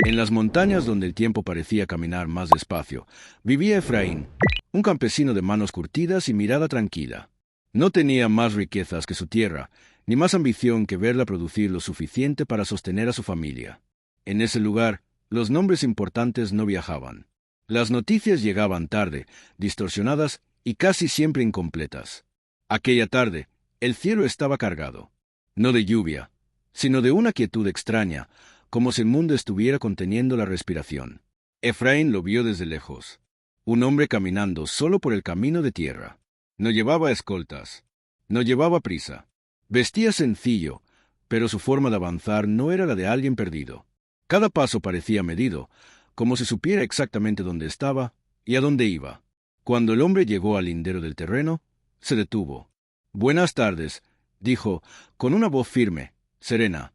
En las montañas donde el tiempo parecía caminar más despacio, vivía Efraín, un campesino de manos curtidas y mirada tranquila. No tenía más riquezas que su tierra, ni más ambición que verla producir lo suficiente para sostener a su familia. En ese lugar, los nombres importantes no viajaban. Las noticias llegaban tarde, distorsionadas y casi siempre incompletas. Aquella tarde, el cielo estaba cargado, no de lluvia, sino de una quietud extraña, como si el mundo estuviera conteniendo la respiración. Efraín lo vio desde lejos. Un hombre caminando solo por el camino de tierra. No llevaba escoltas. No llevaba prisa. Vestía sencillo, pero su forma de avanzar no era la de alguien perdido. Cada paso parecía medido, como si supiera exactamente dónde estaba y a dónde iba. Cuando el hombre llegó al lindero del terreno, se detuvo. «Buenas tardes», dijo, con una voz firme, serena.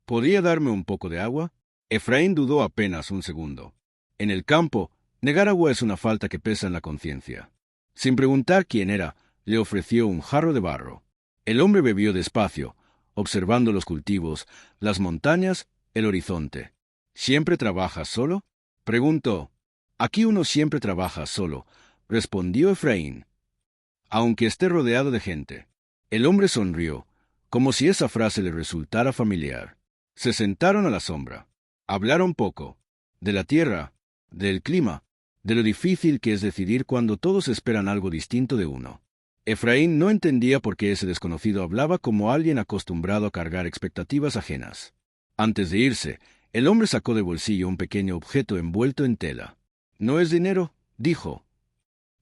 «¿Podría darme un poco de agua?» Efraín dudó apenas un segundo. En el campo, negar agua es una falta que pesa en la conciencia. Sin preguntar quién era, le ofreció un jarro de barro. El hombre bebió despacio, observando los cultivos, las montañas, el horizonte. «¿Siempre trabajas solo?», preguntó. «Aquí uno siempre trabaja solo», respondió Efraín, «aunque esté rodeado de gente». El hombre sonrió, como si esa frase le resultara familiar. Se sentaron a la sombra. Hablaron poco. De la tierra, del clima, de lo difícil que es decidir cuando todos esperan algo distinto de uno. Efraín no entendía por qué ese desconocido hablaba como alguien acostumbrado a cargar expectativas ajenas. Antes de irse, el hombre sacó de bolsillo un pequeño objeto envuelto en tela. «No es dinero», dijo.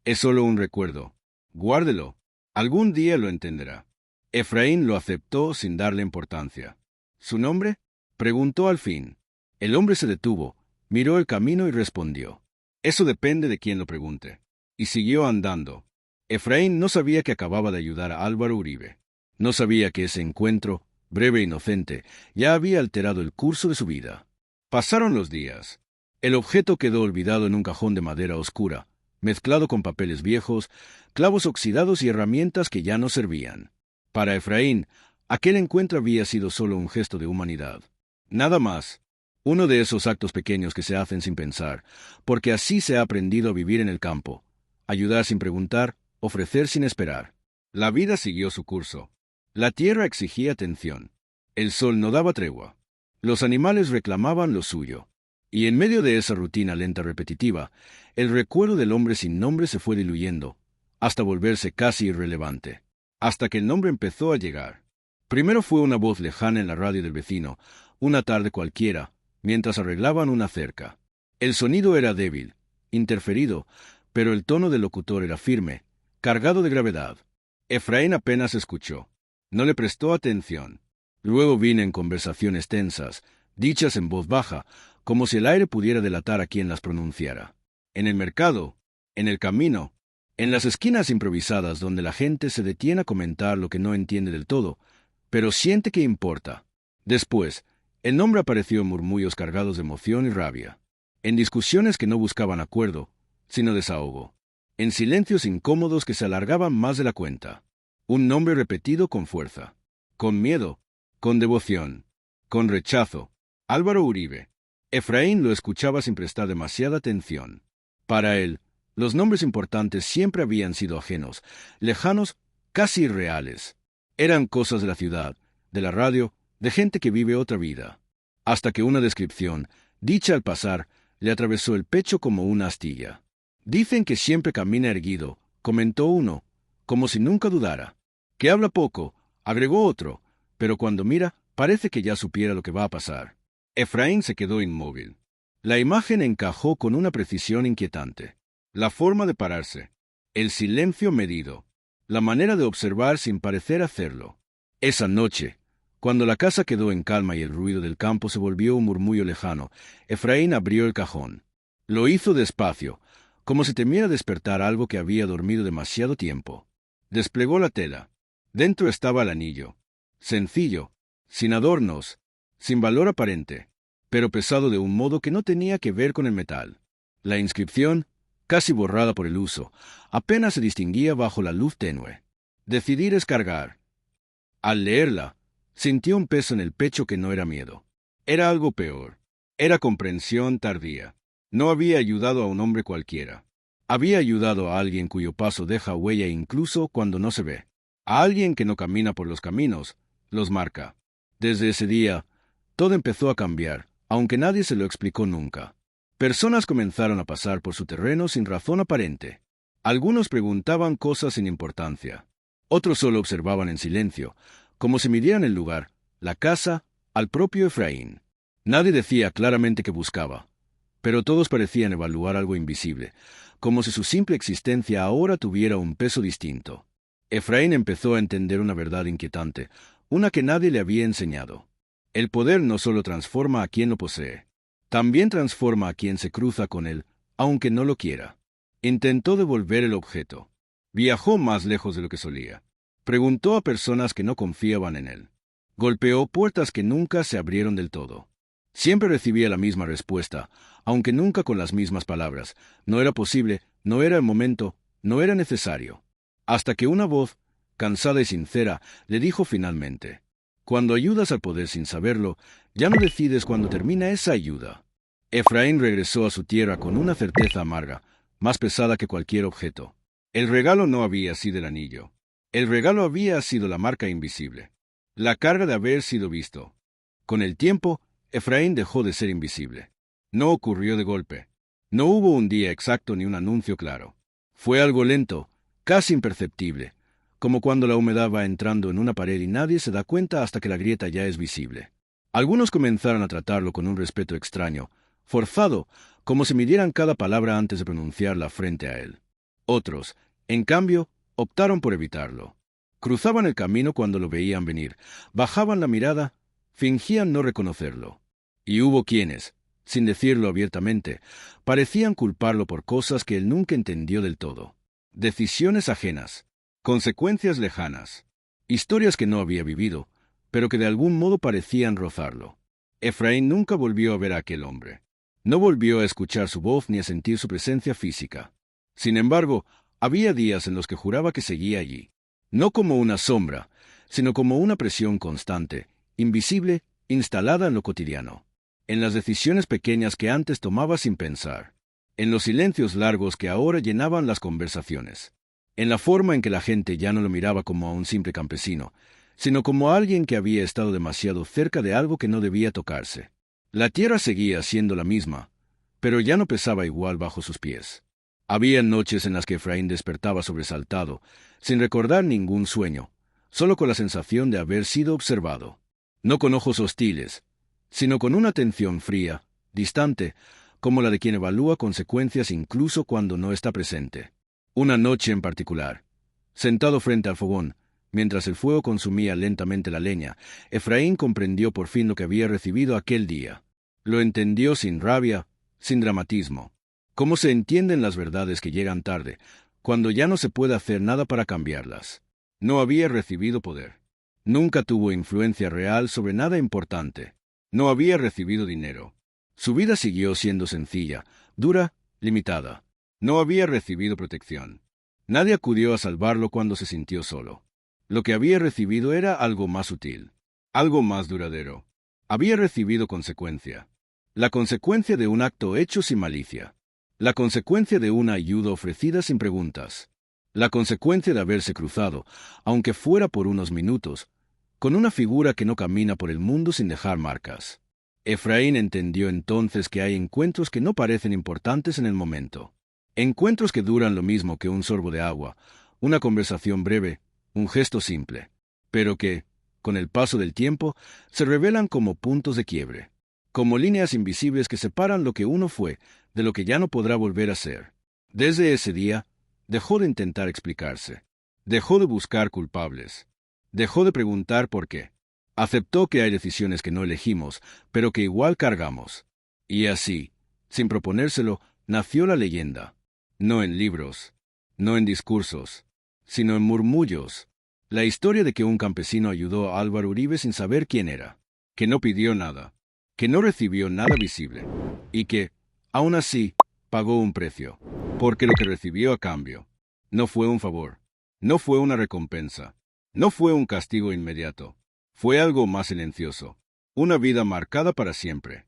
«Es solo un recuerdo. Guárdelo. Algún día lo entenderá». Efraín lo aceptó sin darle importancia. «¿Su nombre?», preguntó al fin. El hombre se detuvo, miró el camino y respondió. «Eso depende de quién lo pregunte». Y siguió andando. Efraín no sabía que acababa de ayudar a Álvaro Uribe. No sabía que ese encuentro, breve e inocente, ya había alterado el curso de su vida. Pasaron los días. El objeto quedó olvidado en un cajón de madera oscura, mezclado con papeles viejos, clavos oxidados y herramientas que ya no servían. Para Efraín, aquel encuentro había sido solo un gesto de humanidad. Nada más. Uno de esos actos pequeños que se hacen sin pensar, porque así se ha aprendido a vivir en el campo. Ayudar sin preguntar, ofrecer sin esperar. La vida siguió su curso. La tierra exigía atención. El sol no daba tregua. Los animales reclamaban lo suyo. Y en medio de esa rutina lenta repetitiva, el recuerdo del hombre sin nombre se fue diluyendo, hasta volverse casi irrelevante. Hasta que el nombre empezó a llegar. Primero fue una voz lejana en la radio del vecino, una tarde cualquiera, mientras arreglaban una cerca. El sonido era débil, interferido, pero el tono del locutor era firme, cargado de gravedad. Efraín apenas escuchó. No le prestó atención. Luego vienen conversaciones tensas, dichas en voz baja, como si el aire pudiera delatar a quien las pronunciara. En el mercado, en el camino, en las esquinas improvisadas donde la gente se detiene a comentar lo que no entiende del todo, pero siente que importa. Después, el nombre apareció en murmullos cargados de emoción y rabia, en discusiones que no buscaban acuerdo, sino desahogo, en silencios incómodos que se alargaban más de la cuenta. Un nombre repetido con fuerza, con miedo, con devoción, con rechazo. Álvaro Uribe. Efraín lo escuchaba sin prestar demasiada atención. Para él, los nombres importantes siempre habían sido ajenos, lejanos, casi irreales. Eran cosas de la ciudad, de la radio, de gente que vive otra vida. Hasta que una descripción, dicha al pasar, le atravesó el pecho como una astilla. «Dicen que siempre camina erguido», comentó uno, como si nunca dudara. «Que habla poco», agregó otro, «pero cuando mira, parece que ya supiera lo que va a pasar». Efraín se quedó inmóvil. La imagen encajó con una precisión inquietante. La forma de pararse, el silencio medido, la manera de observar sin parecer hacerlo. Esa noche, cuando la casa quedó en calma y el ruido del campo se volvió un murmullo lejano, Efraín abrió el cajón. Lo hizo despacio, como si temiera despertar algo que había dormido demasiado tiempo. Desplegó la tela. Dentro estaba el anillo. Sencillo, sin adornos, sin valor aparente, pero pesado de un modo que no tenía que ver con el metal. La inscripción, casi borrada por el uso, apenas se distinguía bajo la luz tenue. Decidir es cargar. Al leerla, sintió un peso en el pecho que no era miedo. Era algo peor. Era comprensión tardía. No había ayudado a un hombre cualquiera. Había ayudado a alguien cuyo paso deja huella incluso cuando no se ve. A alguien que no camina por los caminos, los marca. Desde ese día, todo empezó a cambiar, aunque nadie se lo explicó nunca. Personas comenzaron a pasar por su terreno sin razón aparente. Algunos preguntaban cosas sin importancia. Otros solo observaban en silencio, como si midieran el lugar, la casa, al propio Efraín. Nadie decía claramente qué buscaba, pero todos parecían evaluar algo invisible, como si su simple existencia ahora tuviera un peso distinto. Efraín empezó a entender una verdad inquietante, una que nadie le había enseñado. El poder no solo transforma a quien lo posee, también transforma a quien se cruza con él, aunque no lo quiera. Intentó devolver el objeto. Viajó más lejos de lo que solía. Preguntó a personas que no confiaban en él. Golpeó puertas que nunca se abrieron del todo. Siempre recibía la misma respuesta, aunque nunca con las mismas palabras. No era posible, no era el momento, no era necesario. Hasta que una voz, cansada y sincera, le dijo finalmente: cuando ayudas al poder sin saberlo, ya no decides cuándo termina esa ayuda. Efraín regresó a su tierra con una certeza amarga, más pesada que cualquier objeto. El regalo no había sido el anillo. El regalo había sido la marca invisible. La carga de haber sido visto. Con el tiempo, Efraín dejó de ser invisible. No ocurrió de golpe. No hubo un día exacto ni un anuncio claro. Fue algo lento, casi imperceptible, como cuando la humedad va entrando en una pared y nadie se da cuenta hasta que la grieta ya es visible. Algunos comenzaron a tratarlo con un respeto extraño, forzado, como si midieran cada palabra antes de pronunciarla frente a él. Otros, en cambio, optaron por evitarlo. Cruzaban el camino cuando lo veían venir, bajaban la mirada, fingían no reconocerlo. Y hubo quienes, sin decirlo abiertamente, parecían culparlo por cosas que él nunca entendió del todo. Decisiones ajenas, consecuencias lejanas, historias que no había vivido, pero que de algún modo parecían rozarlo. Efraín nunca volvió a ver a aquel hombre. No volvió a escuchar su voz ni a sentir su presencia física. Sin embargo, había días en los que juraba que seguía allí, no como una sombra, sino como una presión constante, invisible, instalada en lo cotidiano, en las decisiones pequeñas que antes tomaba sin pensar, en los silencios largos que ahora llenaban las conversaciones, en la forma en que la gente ya no lo miraba como a un simple campesino, sino como a alguien que había estado demasiado cerca de algo que no debía tocarse. La tierra seguía siendo la misma, pero ya no pesaba igual bajo sus pies. Había noches en las que Efraín despertaba sobresaltado, sin recordar ningún sueño, solo con la sensación de haber sido observado. No con ojos hostiles, sino con una atención fría, distante, como la de quien evalúa consecuencias incluso cuando no está presente. Una noche en particular, sentado frente al fogón, mientras el fuego consumía lentamente la leña, Efraín comprendió por fin lo que había recibido aquel día. Lo entendió sin rabia, sin dramatismo. Cómo se entienden las verdades que llegan tarde, cuando ya no se puede hacer nada para cambiarlas. No había recibido poder. Nunca tuvo influencia real sobre nada importante. No había recibido dinero. Su vida siguió siendo sencilla, dura, limitada. No había recibido protección. Nadie acudió a salvarlo cuando se sintió solo. Lo que había recibido era algo más sutil, algo más duradero. Había recibido consecuencia. La consecuencia de un acto hecho sin malicia. La consecuencia de una ayuda ofrecida sin preguntas. La consecuencia de haberse cruzado, aunque fuera por unos minutos, con una figura que no camina por el mundo sin dejar marcas. Efraín entendió entonces que hay encuentros que no parecen importantes en el momento. Encuentros que duran lo mismo que un sorbo de agua, una conversación breve, un gesto simple, pero que, con el paso del tiempo, se revelan como puntos de quiebre, como líneas invisibles que separan lo que uno fue de lo que ya no podrá volver a ser. Desde ese día, dejó de intentar explicarse, dejó de buscar culpables, dejó de preguntar por qué. Aceptó que hay decisiones que no elegimos, pero que igual cargamos. Y así, sin proponérselo, nació la leyenda. No en libros, no en discursos, sino en murmullos. La historia de que un campesino ayudó a Álvaro Uribe sin saber quién era, que no pidió nada, que no recibió nada visible, y que, aún así, pagó un precio, porque lo que recibió a cambio no fue un favor, no fue una recompensa, no fue un castigo inmediato, fue algo más silencioso, una vida marcada para siempre.